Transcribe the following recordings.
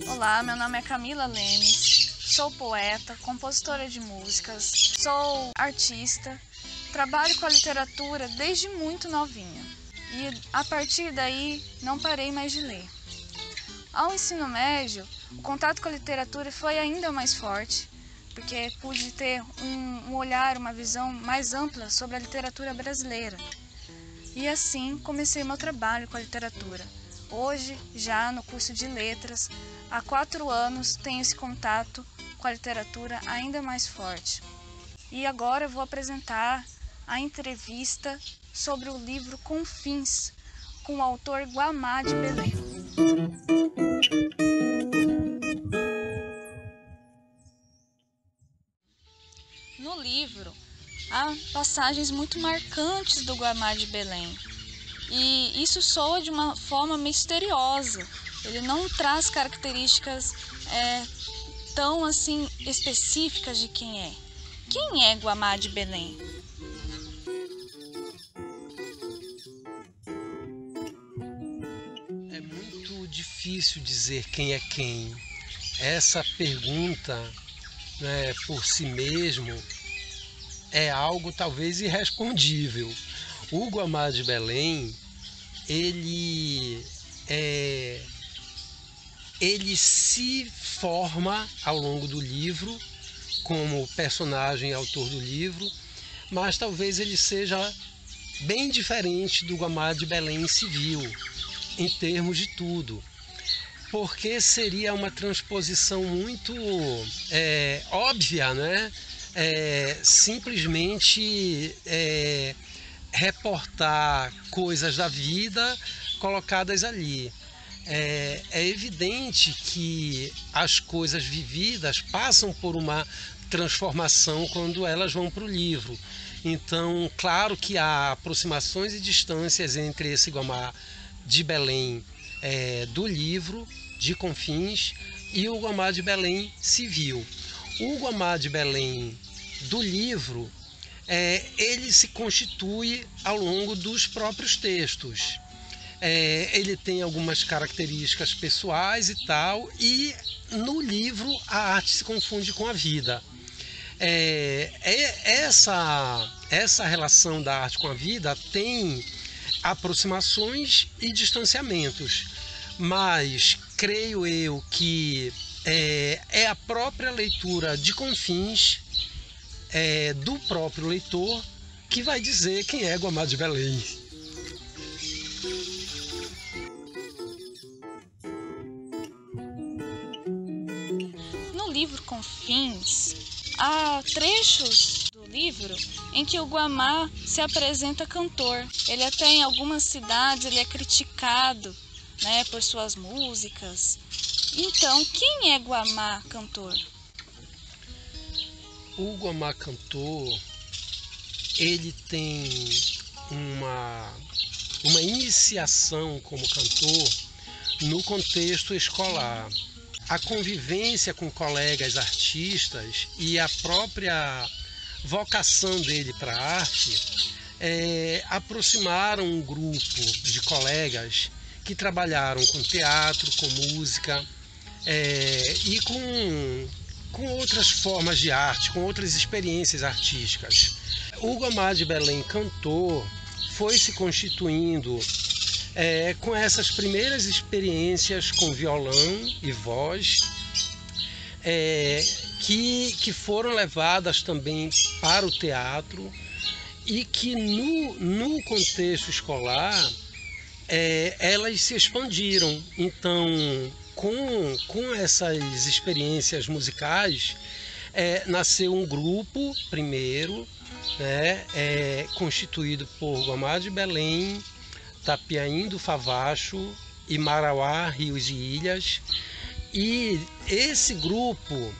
Olá, meu nome é Camila Lemes, sou poeta, compositora de músicas, sou artista, trabalho com a literatura desde muito novinha e a partir daí não parei mais de ler. Ao ensino médio, o contato com a literatura foi ainda mais forte, porque pude ter um olhar, uma visão mais ampla sobre a literatura brasileira. E assim comecei meu trabalho com a literatura. Hoje, já no curso de letras, há 4 anos tenho esse contato com a literatura ainda mais forte. E agora eu vou apresentar a entrevista sobre o livro Confins, com o autor Guamá de Belém. No livro, há passagens muito marcantes do Guamá de Belém. E isso soa de uma forma misteriosa. Ele não traz características tão assim específicas de quem é. Quem é Guamá de Belém? É muito difícil dizer quem é quem. Essa pergunta, né, por si mesmo, é algo talvez irrespondível. O Guamá de Belém, ele se forma ao longo do livro como personagem e autor do livro, mas talvez ele seja bem diferente do Guamá de Belém civil, em termos de tudo, porque seria uma transposição muito óbvia, né? Simplesmente reportar coisas da vida colocadas ali. É evidente que as coisas vividas passam por uma transformação quando elas vão para o livro. Então, claro que há aproximações e distâncias entre esse Guamá de Belém do livro, de Confins, e o Guamá de Belém civil. O Guamá de Belém do livro, ele se constitui ao longo dos próprios textos. Ele tem algumas características pessoais e tal, e no livro a arte se confunde com a vida. Essa relação da arte com a vida tem aproximações e distanciamentos, mas creio eu que é a própria leitura de Confins, do próprio leitor, que vai dizer quem é Guamá de Belém. No livro Confins, há trechos do livro em que o Guamá se apresenta cantor. Ele até em algumas cidades ele é criticado, né, por suas músicas. Então, quem é Guamá cantor? O Guamá cantor, ele tem uma iniciação como cantor no contexto escolar. A convivência com colegas artistas e a própria vocação dele para a arte aproximaram um grupo de colegas que trabalharam com teatro, com música e com outras formas de arte, com outras experiências artísticas. O Guamá de Belém cantor foi se constituindo com essas primeiras experiências com violão e voz, que foram levadas também para o teatro e que no contexto escolar elas se expandiram. Então, com essas experiências musicais, nasceu um grupo primeiro, né, constituído por Guamá de Belém, Tapiaim do Favacho e Marauá, Rios e Ilhas. E esse grupo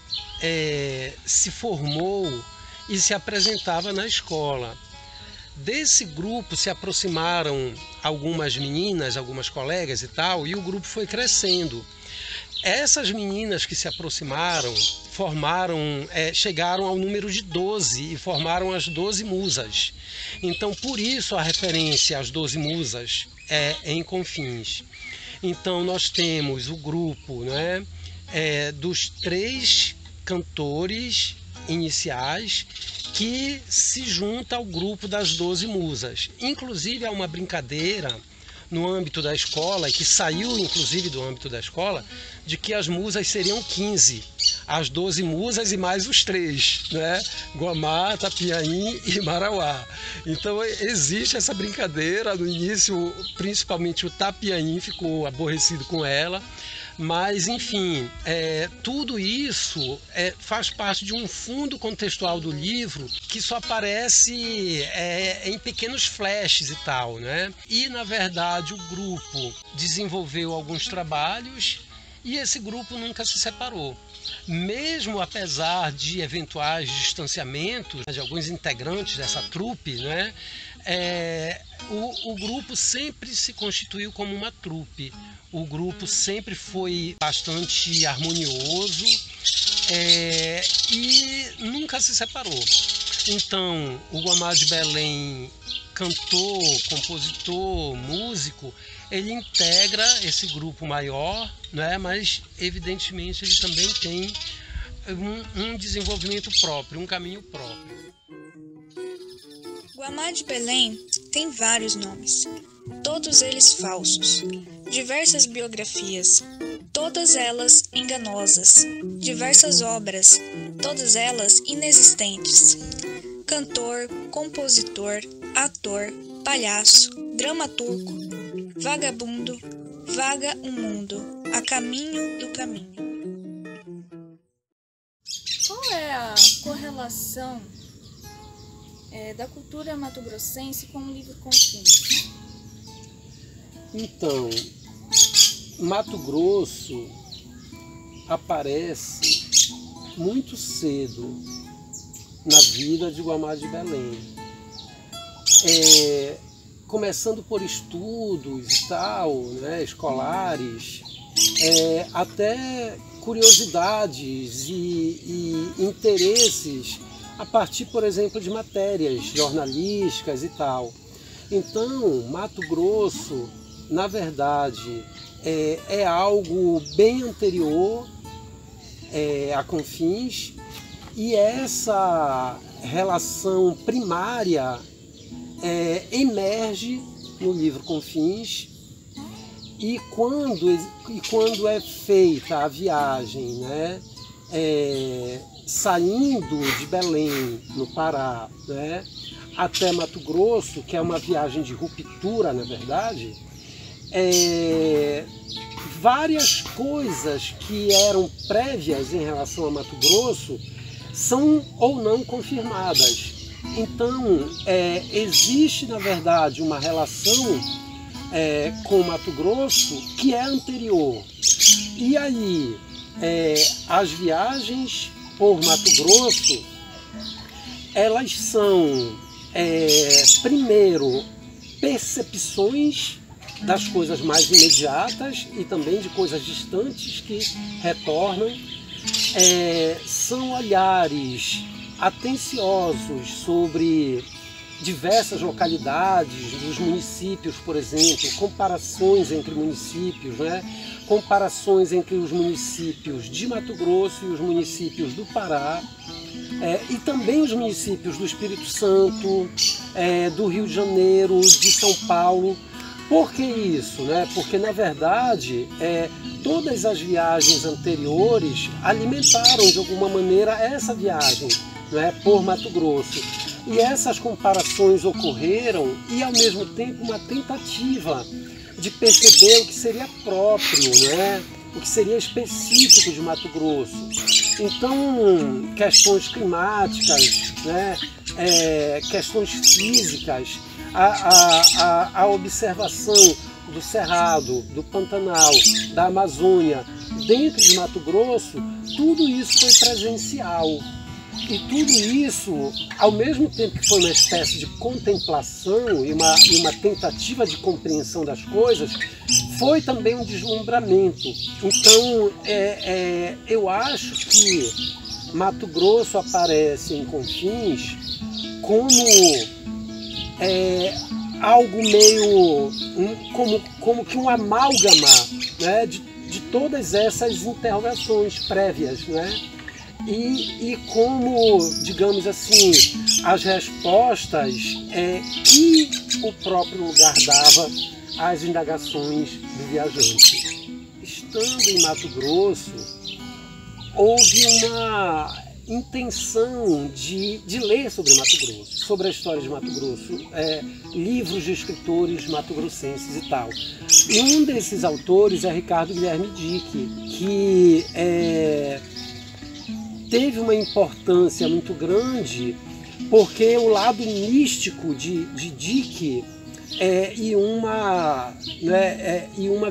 se formou e se apresentava na escola. Desse grupo se aproximaram algumas meninas, algumas colegas e tal, e o grupo foi crescendo. Essas meninas que se aproximaram chegaram ao número de 12 e formaram as 12 musas. Então, por isso a referência às 12 musas em Confins. Então nós temos o grupo, né, dos 3 cantores iniciais que se junta ao grupo das 12 musas. Inclusive há uma brincadeira no âmbito da escola, que saiu inclusive do âmbito da escola, de que as musas seriam 15, as 12 musas e mais os 3, né? Guamá, Tapiaim e Marauá. Então existe essa brincadeira. No início, principalmente o Tapiaim ficou aborrecido com ela, mas enfim, tudo isso faz parte de um fundo contextual do livro que só aparece em pequenos flashes e tal, né? E na verdade o grupo desenvolveu alguns trabalhos e esse grupo nunca se separou. Mesmo apesar de eventuais distanciamentos de alguns integrantes dessa trupe, né? O grupo sempre se constituiu como uma trupe. O grupo sempre foi bastante harmonioso e nunca se separou. Então, o Guamá de Belém, cantor, compositor, músico, ele integra esse grupo maior, né? Mas evidentemente ele também tem um desenvolvimento próprio, um caminho próprio. Guamá de Belém tem vários nomes, todos eles falsos, diversas biografias, todas elas enganosas, diversas obras, todas elas inexistentes. Cantor, compositor, ator, palhaço, dramaturgo, vagabundo, vaga um mundo, a caminho do caminho. Qual é a correlação da cultura mato-grossense com o livro Confins? Então, Mato Grosso aparece muito cedo na vida de Guamá de Belém. Começando por estudos e tal, né, escolares, até curiosidades e interesses a partir, por exemplo, de matérias jornalísticas e tal. Então, Mato Grosso, na verdade, é algo bem anterior a Confins, e essa relação primária emerge no livro Confins, e quando é feita a viagem, né, saindo de Belém, no Pará, né, até Mato Grosso, que é uma viagem de ruptura, na verdade, várias coisas que eram prévias em relação a Mato Grosso são ou não confirmadas. Então, existe, na verdade, uma relação com Mato Grosso que é anterior. E aí, as viagens por Mato Grosso, elas são, primeiro, percepções das coisas mais imediatas e também de coisas distantes que retornam. São olhares atenciosos sobre diversas localidades dos municípios, por exemplo, comparações entre municípios, né? Comparações entre os municípios de Mato Grosso e os municípios do Pará, e também os municípios do Espírito Santo, do Rio de Janeiro, de São Paulo. Por que isso, né? Porque, na verdade, todas as viagens anteriores alimentaram, de alguma maneira, essa viagem, né, por Mato Grosso. E essas comparações ocorreram e, ao mesmo tempo, uma tentativa de perceber o que seria próprio, né, o que seria específico de Mato Grosso. Então, questões climáticas, né, questões físicas, a observação do Cerrado, do Pantanal, da Amazônia, dentro de Mato Grosso, tudo isso foi presencial. E tudo isso, ao mesmo tempo que foi uma espécie de contemplação e uma tentativa de compreensão das coisas, foi também um deslumbramento. Então, eu acho que Mato Grosso aparece em Confins como algo meio como que um amálgama né, de todas essas interrogações prévias, né? E como, digamos assim, as respostas que o próprio lugar dava às indagações do viajante. Estando em Mato Grosso, houve uma intenção de ler sobre Mato Grosso, sobre a história de Mato Grosso, livros de escritores mato-grossenses e tal. E um desses autores é Ricardo Guilherme Dick, que teve uma importância muito grande, porque o lado místico de Dick e uma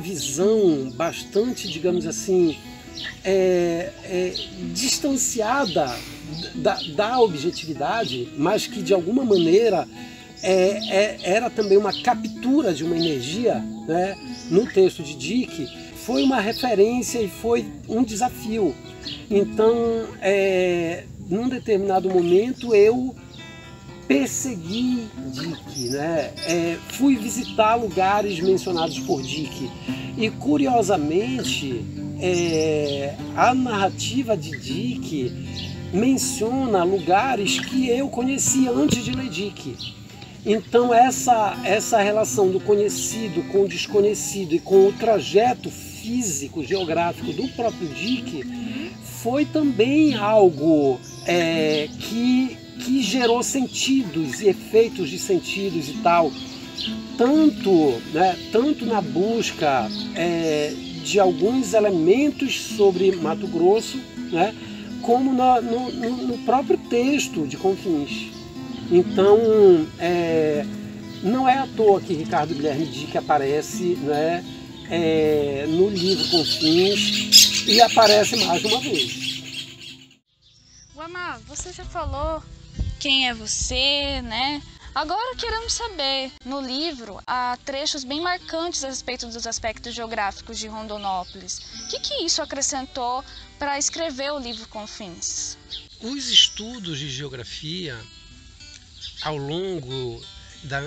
visão bastante, digamos assim, distanciada da objetividade, mas que de alguma maneira era também uma captura de uma energia, né, no texto de Dick, foi uma referência e foi um desafio. Então, num determinado momento, eu persegui Dick, né? Fui visitar lugares mencionados por Dick. E, curiosamente, a narrativa de Dick menciona lugares que eu conhecia antes de ler Dick. Então, essa relação do conhecido com o desconhecido e com o trajeto físico, geográfico do próprio Dick foi também algo que gerou sentidos e efeitos de sentidos e tal, tanto na busca de alguns elementos sobre Mato Grosso, né, como no próprio texto de Confins. Então, não é à toa que Ricardo Guilherme Dick aparece, né, no livro Confins, e aparece mais uma vez. Guamá, você já falou quem é você, né? Agora queremos saber, no livro há trechos bem marcantes a respeito dos aspectos geográficos de Rondonópolis. O que isso acrescentou para escrever o livro Confins? Os estudos de geografia, ao longo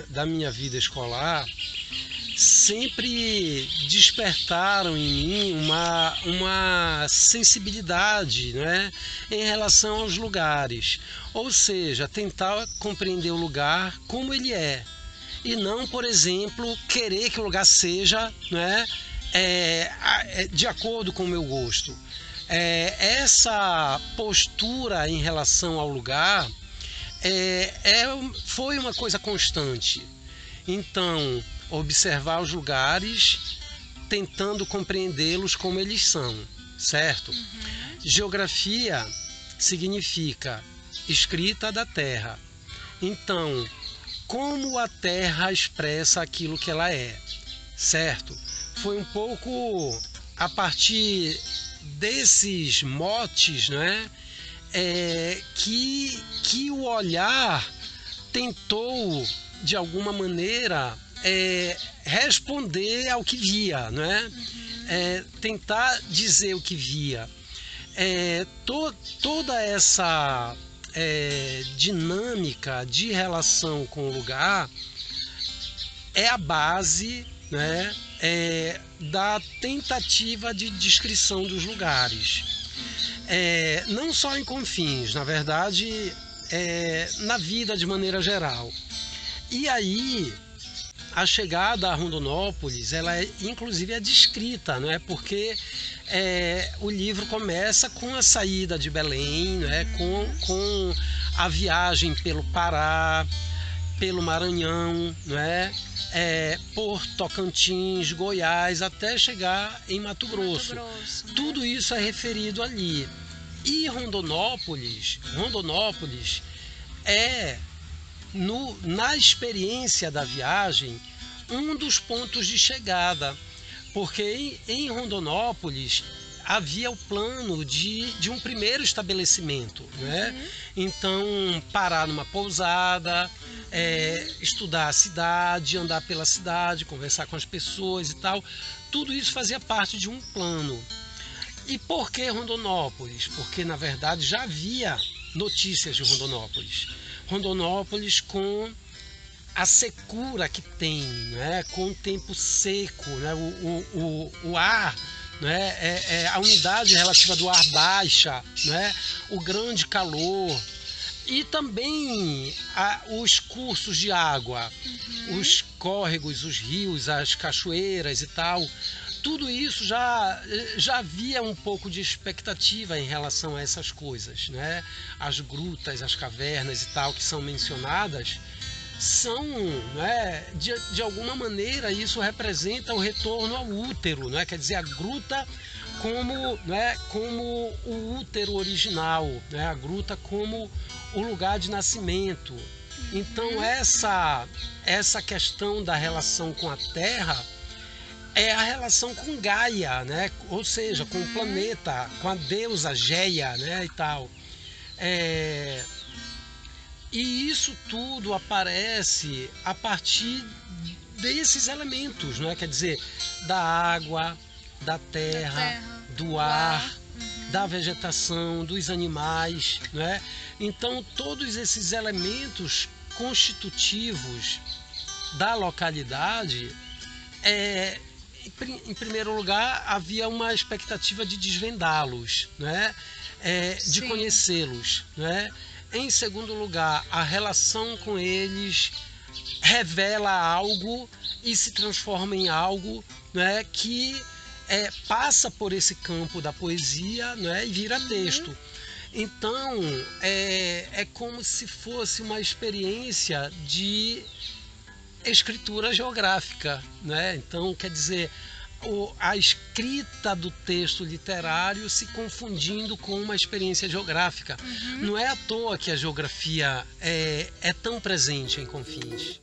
da minha vida escolar, sempre despertaram em mim uma sensibilidade, né, em relação aos lugares. Ou seja, tentar compreender o lugar como ele é. E não, por exemplo, querer que o lugar seja, né, de acordo com o meu gosto. Essa postura em relação ao lugar foi uma coisa constante. Então, observar os lugares, tentando compreendê-los como eles são, certo? Uhum. Geografia significa escrita da terra. Então, como a terra expressa aquilo que ela é, certo? Foi um pouco a partir desses motes, né, que o olhar tentou, de alguma maneira, responder ao que via, né? Tentar dizer o que via. Toda essa dinâmica de relação com o lugar é a base, né, da tentativa de descrição dos lugares. Não só em Confins, na verdade, na vida de maneira geral. E aí, a chegada a Rondonópolis, ela inclusive é descrita, não é? Porque o livro começa com a saída de Belém, né? com a viagem pelo Pará, pelo Maranhão, não é? Por Tocantins, Goiás, até chegar em Mato Grosso. Né? Tudo isso é referido ali. E Rondonópolis é, na experiência da viagem, um dos pontos de chegada, porque em Rondonópolis havia o plano de um primeiro estabelecimento, né? Uhum. Então, parar numa pousada, estudar a cidade, andar pela cidade, conversar com as pessoas e tal, tudo isso fazia parte de um plano. E por que Rondonópolis? Porque, na verdade, já havia notícias de Rondonópolis. Rondonópolis com a secura que tem, né, com o tempo seco, né, o ar, né, a umidade relativa do ar baixa, né, o grande calor, e também os cursos de água, os córregos, os rios, as cachoeiras e tal. Tudo isso já havia um pouco de expectativa em relação a essas coisas, né? As grutas, as cavernas e tal que são mencionadas são, né, de alguma maneira, isso representa o retorno ao útero, né? Quer dizer, a gruta como, né, como o útero original, né? A gruta como o lugar de nascimento. Então essa questão da relação com a Terra é a relação com Gaia, né? Ou seja, com o planeta, com a deusa Geia, né? E tal. E isso tudo aparece a partir desses elementos, né? Quer dizer, da água, da terra, do ar, da vegetação, dos animais, né? Então, todos esses elementos constitutivos da localidade, em primeiro lugar, havia uma expectativa de desvendá-los, né? De conhecê-los, né? Em segundo lugar, a relação com eles revela algo e se transforma em algo, né, que passa por esse campo da poesia, né, e vira texto. Então, é como se fosse uma experiência de escritura geográfica, né? Então, quer dizer, a escrita do texto literário se confundindo com uma experiência geográfica. Não é à toa que a geografia é tão presente em Confins.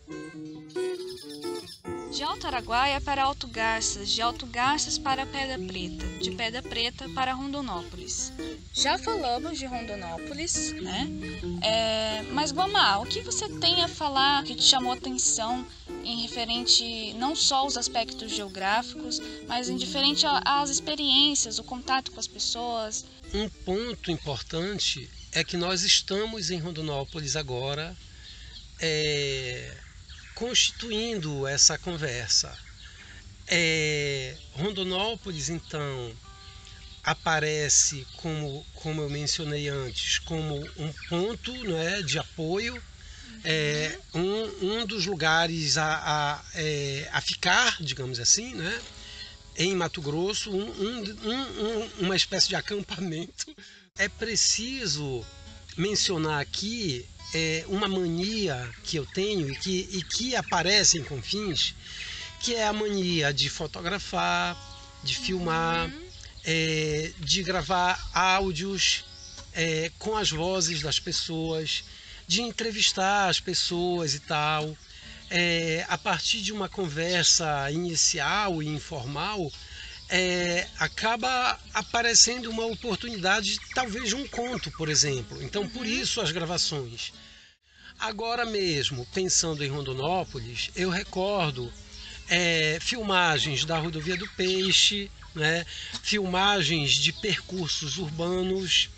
De Alto Araguaia para Alto Garças, de Alto Garças para Pedra Preta, de Pedra Preta para Rondonópolis. Já falamos de Rondonópolis, né? Mas Guamá, o que você tem a falar que te chamou a atenção em referente não só aos aspectos geográficos, mas em diferente às experiências, o contato com as pessoas? Um ponto importante é que nós estamos em Rondonópolis agora, constituindo essa conversa. Rondonópolis, então, aparece, como eu mencionei antes, como um ponto, né, de apoio, um dos lugares a ficar, digamos assim, né, em Mato Grosso, uma espécie de acampamento. É preciso mencionar aqui uma mania que eu tenho e que aparece em Confins, que é a mania de fotografar, de filmar, de gravar áudios com as vozes das pessoas, de entrevistar as pessoas e tal. A partir de uma conversa inicial e informal, acaba aparecendo uma oportunidade, talvez de um conto, por exemplo. Então, por isso as gravações. Agora mesmo, pensando em Rondonópolis, eu recordo filmagens da Rodovia do Peixe, né? Filmagens de percursos urbanos,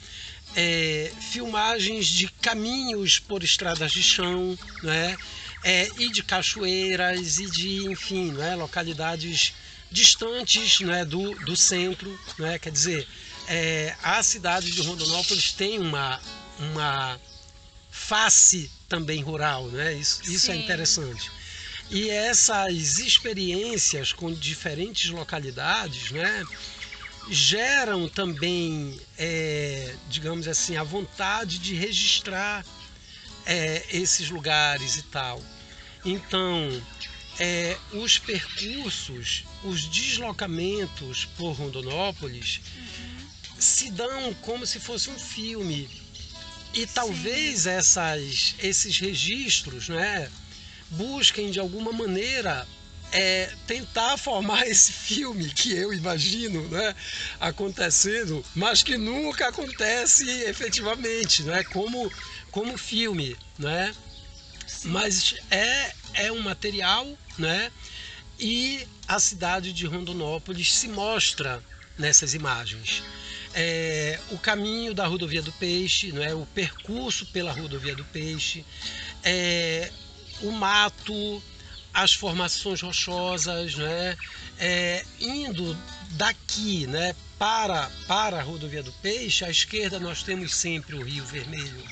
filmagens de caminhos por estradas de chão, né? E de cachoeiras e de, enfim, né, localidades distantes, né, do centro, né? Quer dizer, a cidade de Rondonópolis tem uma face também rural, né? Isso é interessante. E essas experiências com diferentes localidades, né, geram também, digamos assim, a vontade de registrar esses lugares e tal. Então, os percursos, os deslocamentos por Rondonópolis se dão como se fosse um filme. E talvez esses registros, né, busquem de alguma maneira tentar formar esse filme que eu imagino, né, acontecendo, mas que nunca acontece efetivamente, né, como filme, né? Mas é um material, né? E a cidade de Rondonópolis se mostra nessas imagens. O caminho da Rodovia do Peixe, né? O percurso pela Rodovia do Peixe, o mato, as formações rochosas, né? Indo daqui, né, para a Rodovia do Peixe, à esquerda nós temos sempre o Rio Vermelho,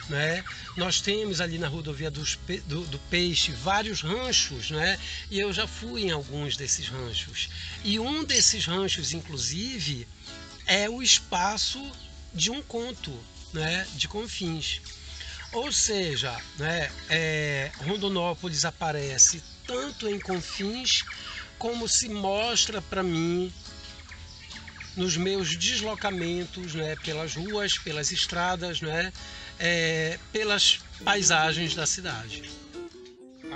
né? Nós temos ali na Rodovia do Peixe vários ranchos, né? E eu já fui em alguns desses ranchos. E um desses ranchos, inclusive, é o espaço de um conto, né, de Confins. Ou seja, né, Rondonópolis aparece tanto em Confins como se mostra para mim nos meus deslocamentos, né, pelas ruas, pelas estradas, né, pelas paisagens da cidade.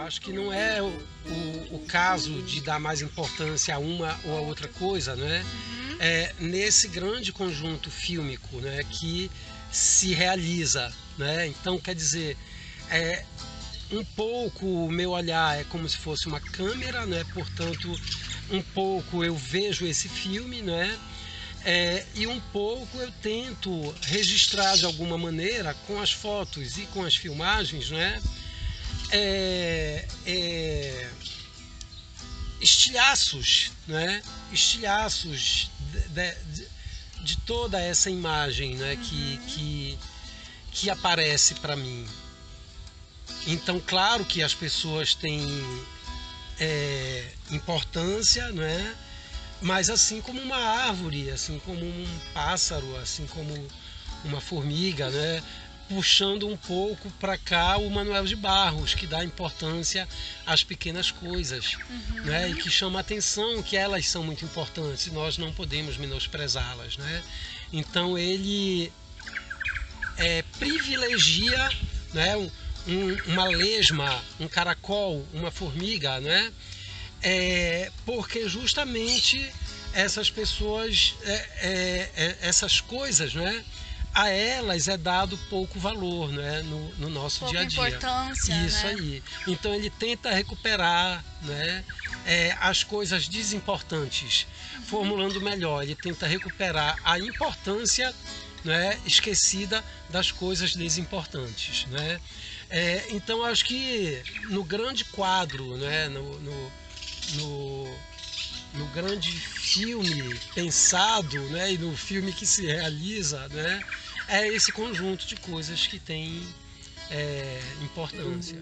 Acho que não é o caso de dar mais importância a uma ou a outra coisa, né? Nesse grande conjunto fílmico, né, que se realiza, né? Então, quer dizer, um pouco o meu olhar é como se fosse uma câmera, né? Portanto, um pouco eu vejo esse filme, né? E um pouco eu tento registrar de alguma maneira com as fotos e com as filmagens, né? Estilhaços, né? Estilhaços de toda essa imagem, né? que aparece para mim. Então, claro que as pessoas têm importância, né? Mas assim como uma árvore, assim como um pássaro, assim como uma formiga, né? Puxando um pouco para cá o Manuel de Barros, que dá importância às pequenas coisas, né? E que chama a atenção que elas são muito importantes e nós não podemos menosprezá-las, né? Então ele privilegia, né, uma lesma, um caracol, uma formiga, né? Porque justamente essas pessoas, essas coisas, né, a elas é dado pouco valor, né, no nosso dia a dia. Pouca importância, isso, né? aí. Então ele tenta recuperar, né, as coisas desimportantes. Formulando melhor, ele tenta recuperar a importância, né, esquecida das coisas desimportantes, né? Então acho que no grande quadro, né, no grande filme pensado, né, e no filme que se realiza, né, é esse conjunto de coisas que tem importância.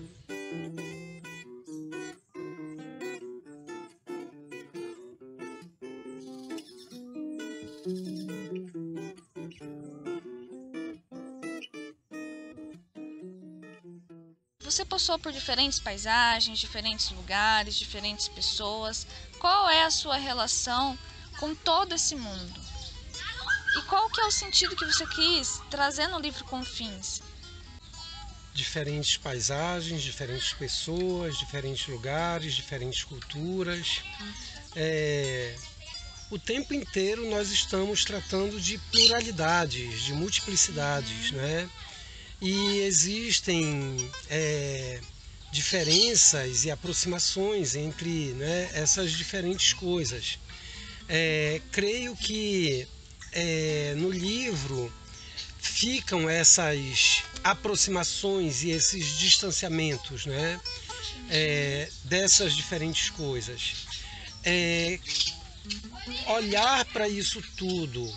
Você passou por diferentes paisagens, diferentes lugares, diferentes pessoas. Qual é a sua relação com todo esse mundo? E qual que é o sentido que você quis trazer no livro Confins? Diferentes paisagens, diferentes pessoas, diferentes lugares, diferentes culturas. O tempo inteiro nós estamos tratando de pluralidades, de multiplicidades, né? E existem diferenças e aproximações entre, né, essas diferentes coisas. Creio que no livro ficam essas aproximações e esses distanciamentos, né, dessas diferentes coisas. Olhar para isso tudo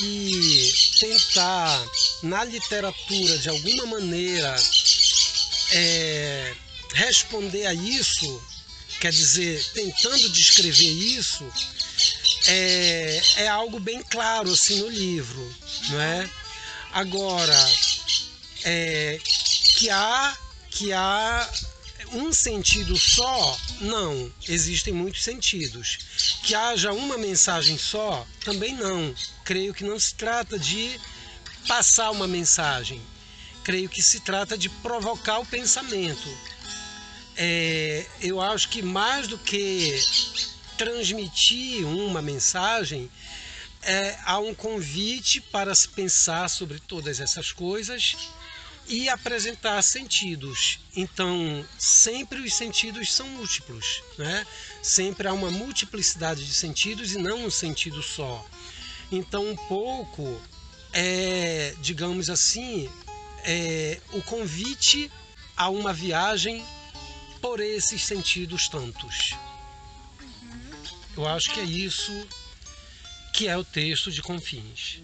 e tentar, na literatura, de alguma maneira, responder a isso, quer dizer, tentando descrever isso, é algo bem claro assim no livro, não é? Agora, que há um sentido só, não, existem muitos sentidos. Que haja uma mensagem só, também não. Creio que não se trata de passar uma mensagem. Creio que se trata de provocar o pensamento. Eu acho que mais do que transmitir uma mensagem, há um convite para se pensar sobre todas essas coisas e apresentar sentidos. Então, sempre os sentidos são múltiplos, né? Sempre há uma multiplicidade de sentidos e não um sentido só. Então, um pouco digamos assim, o convite a uma viagem por esses sentidos tantos. Eu acho que é isso que é o texto de Confins.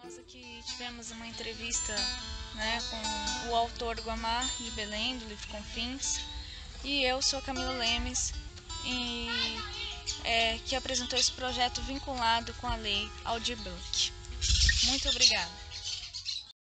Nós aqui tivemos uma entrevista, né, com o autor Guamar de Belém, do livro Confins, e eu sou Camila Lemes, que apresentou esse projeto vinculado com a lei Aldir Blanc. Muito obrigada.